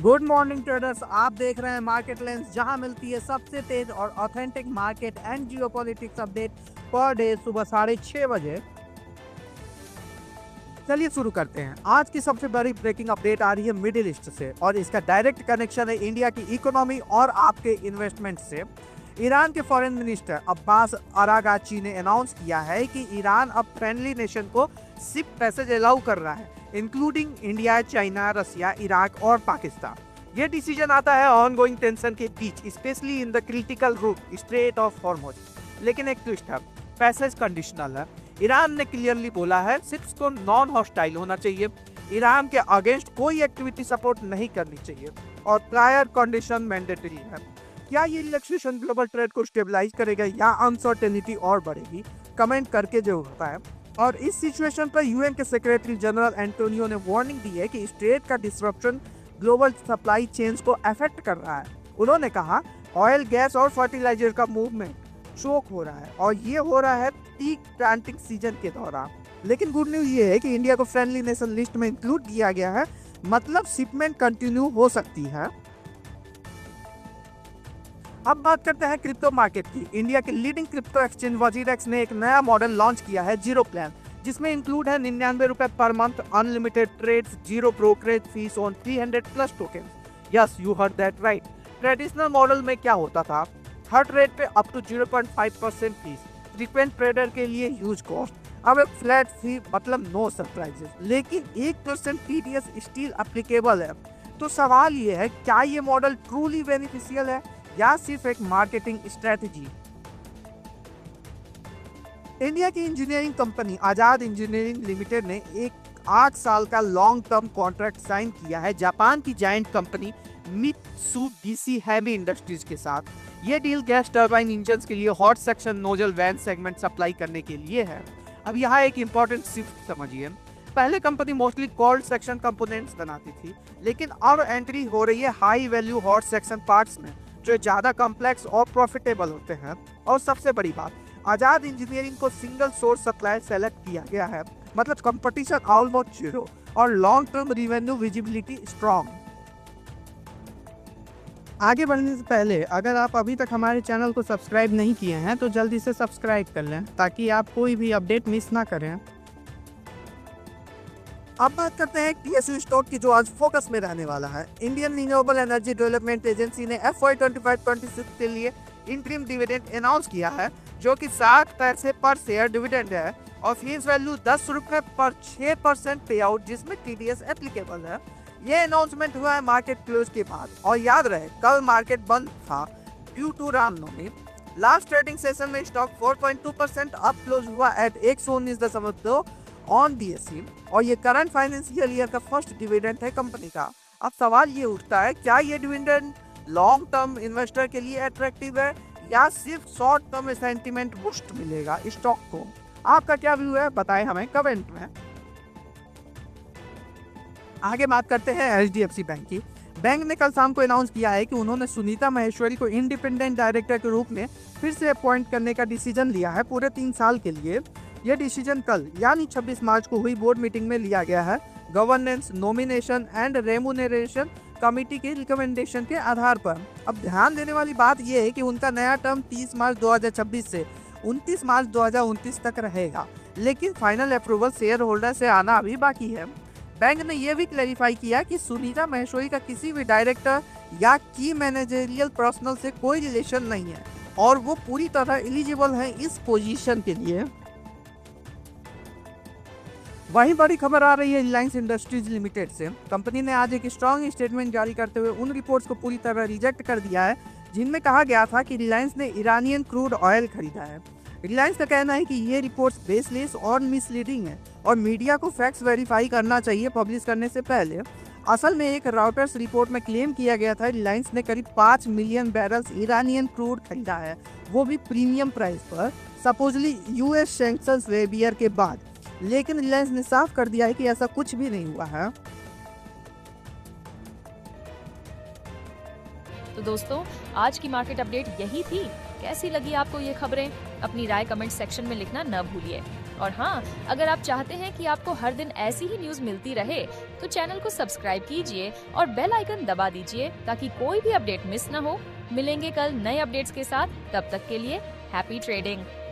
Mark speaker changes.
Speaker 1: Good morning traders, आप देख रहे हैं मार्केट लेंस, जहां मिलती है सबसे तेज और authentic market and geopolitics update per day सुबह 6:30 बजे। चलिए शुरू करते हैं। आज की सबसे बड़ी ब्रेकिंग अपडेट आ रही है मिडिल ईस्ट से और इसका डायरेक्ट कनेक्शन है इंडिया की इकोनॉमी और आपके इन्वेस्टमेंट से। ईरान के फॉरेन मिनिस्टर अब्बास अरागाची ने अनाउंस किया है कि ईरान अब फ्रेंडली नेशन को शिप पैसेज अलाउ कर रहा है, including India, China, Russia, Iraq और पाकिस्तान। यह डिसीजन आता है ऑनगोइंग टेंशन के बीच, specially in the critical route strait of Hormuz. लेकिन एक ट्विस्ट है, पैसेज कंडीशनल है। ईरान ने क्लियरली बोला है शिप्स को नॉन हॉस्टाइल होना चाहिए, ईरान के अगेंस्ट कोई एक्टिविटी सपोर्ट नहीं करनी चाहिए और प्रायर कंडीशन मैंडेटरी है। क्या ये रिलैक्सेशन ग्लोबल ट्रेड को स्टेबलाइज करेगा या अनसर्टेनिटी और बढ़ेगी? कमेंट करके जो होता है। और इस सिचुएशन पर यूएन के सेक्रेटरी जनरल एंटोनियो ने वार्निंग दी है कि स्ट्रेट का डिसरप्शन ग्लोबल सप्लाई चेन्स को अफेक्ट कर रहा है। उन्होंने कहा ऑयल, गैस और फर्टिलाइजर का मूवमेंट चोक हो रहा है और ये हो रहा है पीक प्लांटिंग सीजन के दौरान। लेकिन गुड न्यूज ये है कि इंडिया को फ्रेंडली नेशन लिस्ट में इंक्लूड किया गया है, मतलब शिपमेंट कंटिन्यू हो सकती है। अब बात करते हैं क्रिप्टो मार्केट की। इंडिया के लीडिंग क्रिप्टो एक्सचेंज वजीरेक्स ने एक नया मॉडल लॉन्च किया है, जीरो प्लान, जिसमें इंक्लूड है 99 रुपए per month, unlimited trades, zero brokerage fees on 300 plus token. Yes, you heard that right. Traditional model में क्या होता था, हर ट्रेड पे up to 0.5% fees, frequent trader के लिए ह्यूज कॉस्ट। अब एक फ्लैट फी, मतलब नो सरप्राइजेस, लेकिन 1% टीडीएस स्टिल एप्लीकेबल है। तो सवाल ये है, क्या ये मॉडल ट्रूली बेनिफिशियल है या सिर्फ एक मार्केटिंग स्ट्रेटजी? इंडिया की इंजीनियरिंग कंपनी आजाद इंजीनियरिंग लिमिटेड ने एक 8 साल का लॉन्ग टर्म कॉन्ट्रैक्ट साइन किया है जापान की giant company Mitsubishi Heavy Industries के साथ। ये डील गैस टरबाइन इंजन के लिए hot section nozzle vane segment supply करने के लिए है। अब यहाँ एक इंपॉर्टेंट शिफ्ट समझिए। पहले company mostly cold section components बनाती थी, लेकिन अब एंट्री हो रही है high value hot section parts में, जो ज्यादा कॉम्प्लेक्स और प्रॉफिटेबल होते हैं। और सबसे बड़ी बात, आजाद इंजीनियरिंग को सिंगल सोर्स सप्लाई सेलेक्ट किया गया है, मतलब कंपटीशन ऑलमोस्ट जीरो और long term revenue visibility strong. आगे बढ़ने से पहले अगर आप अभी तक हमारे चैनल को सब्सक्राइब नहीं किए हैं तो जल्दी से सब्सक्राइब कर लें ताकि आप कोई भी अपडेट मिस ना करें। अब बात करते हैं टीएसयू स्टॉक की, जो आज फोकस में रहने वाला है। Indian renewable energy development agency ने FY 25-26 के लिए इंटरिम डिविडेंड अनाउंस किया है, जो कि 7 पैसे पर शेयर डिविडेंड है और फेस वैल्यू 10 रुपए पर 6% पे आउट, जिसमें टीडीएस एप्लीकेबल है। ये अनाउंसमेंट हुआ है मार्केट क्लोज के बाद और याद रहे कल मार्केट बंद था due to Ramnavami. Last trading session में स्टॉक 4.2% अप क्लोज हुआ एट 119.2 ऑन BSE और ये करंट फाइनेंशियल ईयर का फर्स्ट डिविडेंड है कंपनी का। अब सवाल ये उठता है, क्या ये डिविडेंड लॉन्ग टर्म इन्वेस्टर के लिए अट्रैक्टिव है या सिर्फ शॉर्ट टर्म सेंटिमेंट बूस्ट मिलेगा स्टॉक को? आपका क्या व्यू है, बताएं हमें कमेंट में। आगे बात करते हैं HDFC बैंक की। बैंक ने कल शाम को अनाउंस किया है कि उन्होंने सुनीता महेश्वरी को इंडिपेंडेंट डायरेक्टर के रूप में फिर से अपॉइंट करने का डिसीजन लिया है पूरे 3 साल के लिए। यह डिसीजन कल यानी 26 मार्च को हुई बोर्ड मीटिंग में लिया गया है, governance, nomination and remuneration committee के रिकमेंडेशन के आधार पर। अब ध्यान देने वाली बात यह है कि उनका नया टर्म 30 मार्च 2026 से 29 मार्च 2029 तक रहेगा, लेकिन फाइनल अप्रूवल शेयर होल्डर से आना अभी बाकी है। बैंक ने यह भी क्लैरिफाई किया कि सुनीता महेश्वरी का किसी भी डायरेक्टर या की मैनेजरियल पर्सनल से कोई रिलेशन नहीं है और वो पूरी तरह एलिजिबल है इस पोजीशन के लिए। वहीं बड़ी खबर आ रही है रिलायंस इंडस्ट्रीज लिमिटेड से। कंपनी ने आज एक स्ट्रॉन्ग स्टेटमेंट जारी करते हुए उन रिपोर्ट्स को पूरी तरह रिजेक्ट कर दिया है जिनमें कहा गया था कि रिलायंस ने ईरानियन क्रूड ऑयल खरीदा है। रिलायंस का कहना है कि ये रिपोर्ट्स बेसलेस और मिसलीडिंग है और मीडिया को फैक्ट्स वेरीफाई करना चाहिए पब्लिश करने से पहले। असल में एक रॉयटर्स रिपोर्ट में क्लेम किया गया था रिलायंस ने करीब 5 मिलियन बैरल्स ईरानियन क्रूड खरीदा है, वो भी प्रीमियम प्राइस पर, सपोजली US सैंक्शंस वेबियर के बाद। लेकिन रिलायंस ने साफ कर दिया है कि ऐसा कुछ भी नहीं हुआ है।
Speaker 2: तो दोस्तों, आज की मार्केट अपडेट यही थी। कैसी लगी आपको ये खबरें? अपनी राय कमेंट सेक्शन में लिखना न भूलिए और हाँ, अगर आप चाहते हैं कि आपको हर दिन ऐसी ही न्यूज मिलती रहे, तो चैनल को सब्सक्राइब कीजिए और बेल आइकन दबा दीजिए ताकि कोई भी अपडेट मिस न हो। मिलेंगे कल नए अपडेट्स के साथ, तब तक के लिए हैप्पी ट्रेडिंग।